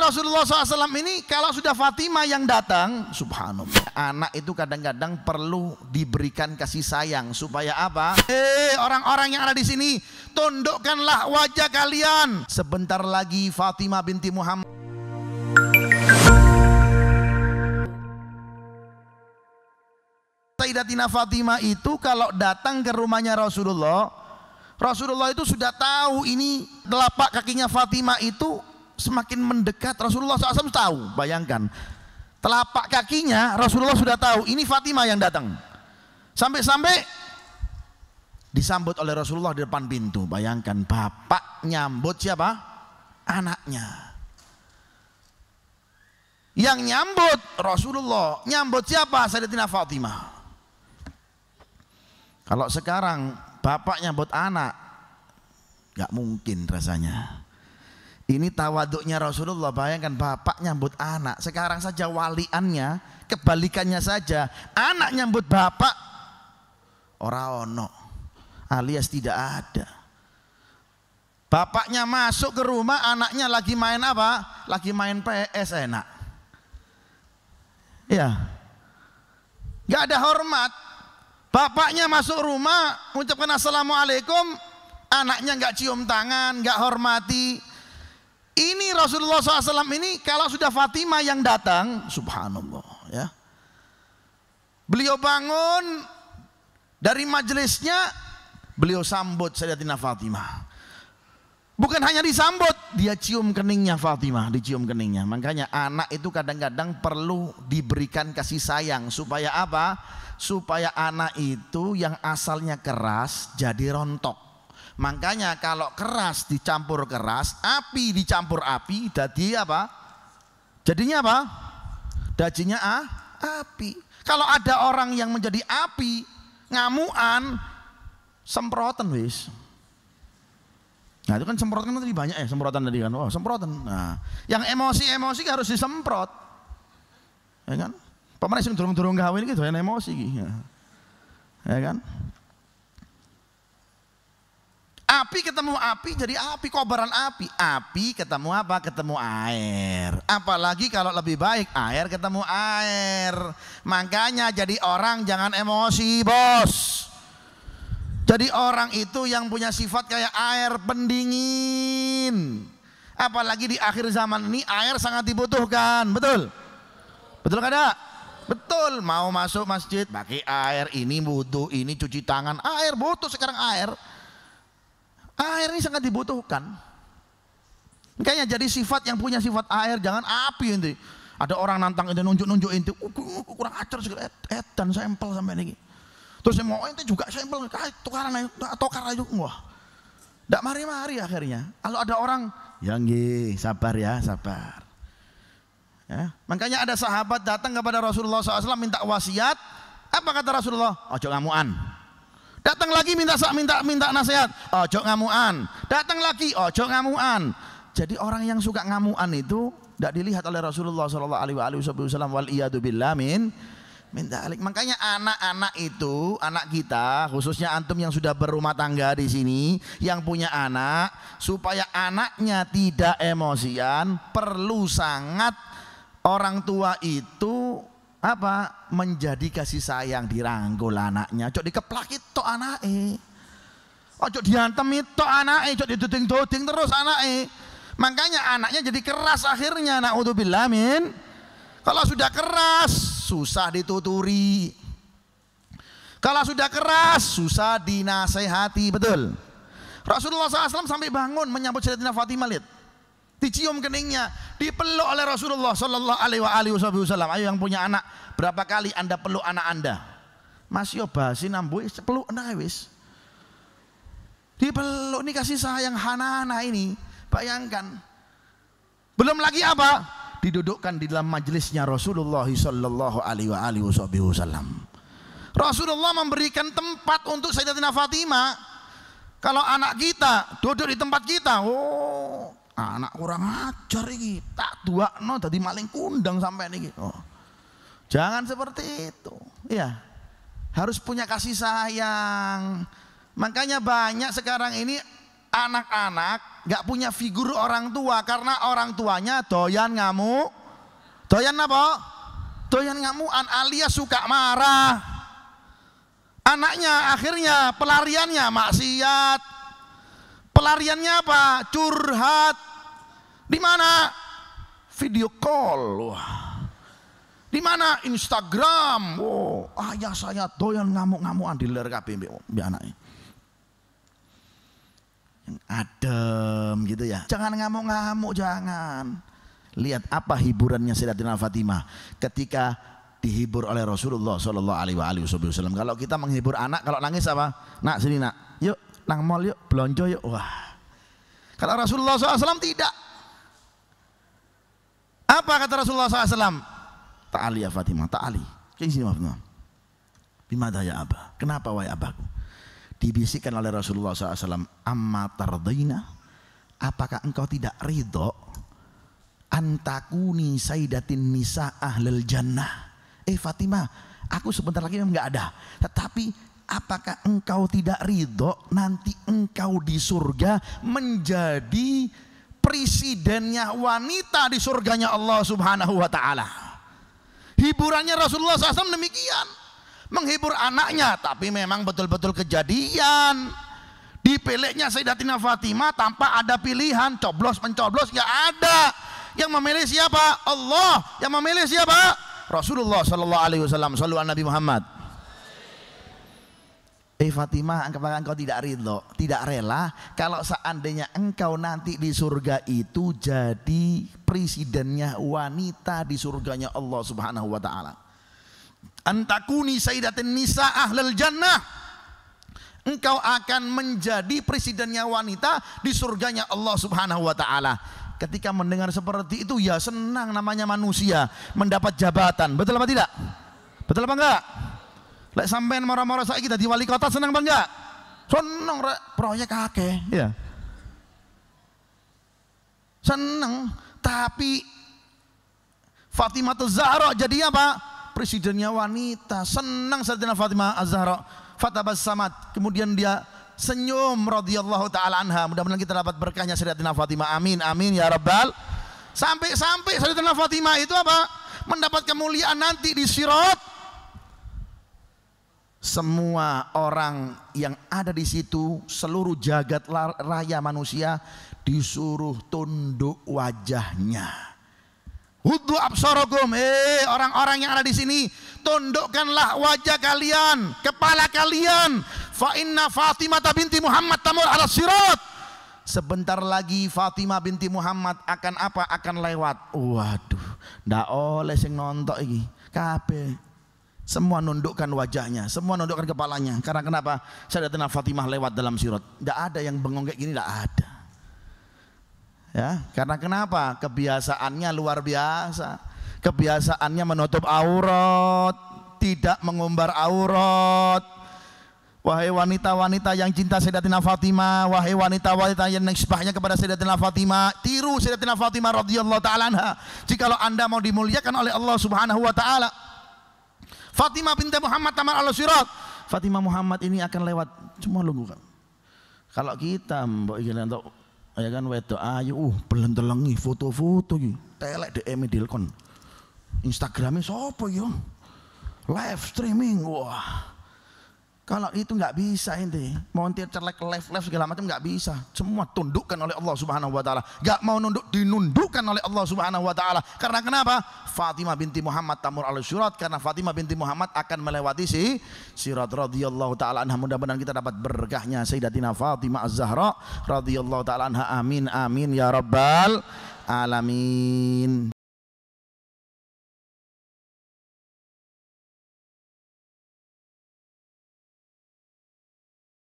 Rasulullah SAW ini kalau sudah Fatimah yang datang, subhanallah, anak itu kadang-kadang perlu diberikan kasih sayang supaya apa? Orang-orang yang ada di sini, tundukkanlah wajah kalian. Sebentar lagi Fatimah binti Muhammad. Sayyidatina Fatimah itu kalau datang ke rumahnya Rasulullah itu sudah tahu ini telapak kakinya Fatimah itu semakin mendekat. Rasulullah SAW tahu, bayangkan telapak kakinya Rasulullah sudah tahu ini Fatimah yang datang. Sampai-sampai disambut oleh Rasulullah di depan pintu. Bayangkan bapak nyambut siapa? Anaknya. Yang nyambut Rasulullah, nyambut siapa? Sayyidatina Fatimah. Kalau sekarang bapak nyambut anak, gak mungkin rasanya. Ini tawaduknya Rasulullah. Bayangkan bapak nyambut anak. Sekarang saja waliannya, kebalikannya saja. Anak nyambut bapak, ora ono, alias tidak ada. Bapaknya masuk ke rumah, anaknya lagi main apa? Lagi main PS enak. Ya, gak ada hormat. Bapaknya masuk rumah, mengucapkan assalamualaikum, anaknya gak cium tangan, gak hormati. Ini Rasulullah SAW ini kalau sudah Fatimah yang datang, subhanallah ya. Beliau bangun dari majelisnya, beliau sambut Sayyidatina Fatimah. Bukan hanya disambut, dia cium keningnya Fatimah, dicium keningnya. Makanya anak itu kadang-kadang perlu diberikan kasih sayang supaya apa? Supaya anak itu yang asalnya keras jadi rontok. Makanya kalau keras dicampur keras, api dicampur api, jadi apa? Jadinya apa? Dajinya api. Kalau ada orang yang menjadi api, ngamuan, semprotan wis. Nah itu kan semprotan kan tadi banyak ya, semprotan tadi kan. Oh semprotan. Nah, yang emosi harus disemprot, ya kan? Pemerintah yang durung gawe ini gitu, yang emosi gitu, ya kan? Api ketemu api jadi api, kobaran api. Api ketemu apa? Ketemu air. Apalagi kalau lebih baik air ketemu air. Makanya jadi orang jangan emosi bos. Jadi orang itu yang punya sifat kayak air pendingin. Apalagi di akhir zaman ini air sangat dibutuhkan. Betul? Betul kada? Betul. Mau masuk masjid pakai air, ini butuh, ini cuci tangan. Air butuh sekarang air. Air ini sangat dibutuhkan. Makanya jadi sifat yang punya sifat air, jangan api inti. Ada orang nantang itu nunjuk inti, kurang ajar sekali, edan sampel sampai ini. Terus yang mau inti juga sampel, tukaran aja, wah, tidak mari-mari akhirnya. Kalau ada orang, ya nggih, sabar ya, sabar. Ya. Makanya ada sahabat datang kepada Rasulullah SAW minta wasiat. Apa kata Rasulullah? Ojo ngamuan. Datang lagi minta nasihat, ojo ngamuan. Datang lagi, ojo ngamuan. Jadi orang yang suka ngamuan itu tidak dilihat oleh Rasulullah SAW. Wal iyadu billah min dalik. Makanya anak-anak itu, anak kita, khususnya antum yang sudah berumah tangga di sini, yang punya anak, supaya anaknya tidak emosian, perlu sangat orang tua itu apa? Menjadi kasih sayang, dirangkul anaknya. Cok dikeplakit tok anake. Ojo diantem tok anake, cok didoding-doding terus anake. Makanya anaknya jadi keras akhirnya, naudzubillah min. Kalau sudah keras susah dituturi. Kalau sudah keras susah dinasehati, betul. Rasulullah SAW sampai bangun menyambut Sayyidatina Fatimah, lihat. Dicium keningnya, dipeluk oleh Rasulullah Sallallahu Alaihi Wasallam. Ayo yang punya anak, berapa kali anda peluk anak anda? Masih obasi nambu, peluk anak wis. Dipeluk, ini kasih sayang hanana ini. Bayangkan. Belum lagi apa? Didudukkan di dalam majelisnya Rasulullah Sallallahu Alaihi Wasallam. Rasulullah memberikan tempat untuk Sayyidatina Fatimah. Kalau anak kita duduk di tempat kita, oh, anak kurang ajar ini, tak duakno dadi maling kundang sampai ini. Oh. Jangan seperti itu. Ya, harus punya kasih sayang. Makanya banyak sekarang ini anak-anak nggak punya figur orang tua karena orang tuanya doyan ngamuk. Doyan apa? Doyan ngamuan alias suka marah. Anaknya akhirnya pelariannya maksiat. Pelariannya apa? Curhat. Di mana? Video call. Wah. Di mana? Instagram. Wow, ayah saya doyan ngamuk-ngamukan di ler kabeh mbek anake. Yang adem gitu ya. Jangan ngamuk-ngamuk, jangan. Lihat apa hiburannya Sayyidatina Fatimah ketika dihibur oleh Rasulullah Shallallahu Alaihi Wasallam. Kalau kita menghibur anak, kalau nangis apa? Nak sini nak, yuk nang mall yuk, belanja yuk. Wah. Kalau Rasulullah SAW tidak. Apa kata Rasulullah SAW? Ta'ali ya Fatimah, ta'ali. Kayak sini Fatimah. Bimada ya abah? Kenapa wahai abahku? Dibisikkan oleh Rasulullah SAW. Amma tardaina? Apakah engkau tidak ridho? Antakuni sayyidatin nisa ahlul jannah. Fatimah, aku sebentar lagi memang nggak ada. Tetapi apakah engkau tidak ridho nanti engkau di surga menjadi presidennya wanita di surganya Allah Subhanahu wa taala? Hiburannya Rasulullah SAW demikian. Menghibur anaknya, tapi memang betul-betul kejadian. Dipilihnya Sayyidatina Fatimah tanpa ada pilihan, coblos mencoblos nggak ada. Yang memilih siapa? Allah. Yang memilih siapa? Rasulullah Sallallahu Alaihi Wasallam. Sallu ala Nabi Muhammad. Fatimah, apakah engkau tidak ridho, tidak rela kalau seandainya engkau nanti di surga itu jadi presidennya wanita di surganya Allah Subhanahu wa taala? Antakuni sayyidatin nisa ahlul jannah. Engkau akan menjadi presidennya wanita di surganya Allah Subhanahu wa taala. Ketika mendengar seperti itu ya senang, namanya manusia mendapat jabatan. Betul apa tidak? Betul apa enggak? Lek sampean moro-moro saiki dadi wali kota senang apa enggak? Senang rek, proyek akeh, ya. Senang, tapi Fatimah Az-Zahra jadi apa? Presidennya wanita. Senang Sayyidatina Fatimah Az-Zahra. Fatabassamat, kemudian dia senyum radhiyallahu taala anha. Mudah-mudahan kita dapat berkahnya Sayyidatina Fatimah. Amin amin ya rabbal. Sampai Sayyidatina Fatimah itu apa? Mendapat kemuliaan nanti di Sirat. Semua orang yang ada di situ, seluruh jagat raya manusia disuruh tunduk wajahnya. Huddu absarakum, orang-orang yang ada di sini, tundukkanlah wajah kalian, kepala kalian. Fa inna Fatimah binti Muhammad tamur ala sirat. Sebentar lagi Fatimah binti Muhammad akan apa? Akan lewat. Waduh, ndak oleh sing nontok iki. Kabeh semua nundukkan wajahnya, semua nundukkan kepalanya. Karena kenapa? Sayyidatina Fatimah lewat dalam sirat. Ndak ada yang bengong kayak gini, ndak ada. Ya, karena kenapa? Kebiasaannya luar biasa. Kebiasaannya menutup aurat, tidak mengumbar aurat. Wahai wanita-wanita yang cinta Sayyidatina Fatimah, wahai wanita-wanita yang nisbahnya kepada Sayyidatina Fatimah, tiru Sayyidatina Fatimah radhiyallahu taala anha. Jikalau Anda mau dimuliakan oleh Allah Subhanahu wa taala. Fatimah binti Muhammad tamar al-sirat. Fatimah Muhammad ini akan lewat, cuma lugu kan. Kalau kita mbok iki entuk ya kan wedok ayu belendelengi foto-foto iki, telek DM dilkon. Instagramnya sapa yo? Live streaming. Wah. Kalau itu nggak bisa ente, montir celek live segala macam nggak bisa. Semua tundukkan oleh Allah Subhanahu wa taala. Nggak mau nunduk, dinundukkan oleh Allah Subhanahu wa taala. Karena kenapa? Fatimah binti Muhammad tamur al sirat, karena Fatimah binti Muhammad akan melewati sirat radhiyallahu taala anha. Mudah-mudahan kita dapat berkahnya Sayyidatina Fatimah Az-Zahra radhiyallahu taala anha. Amin amin ya rabbal alamin.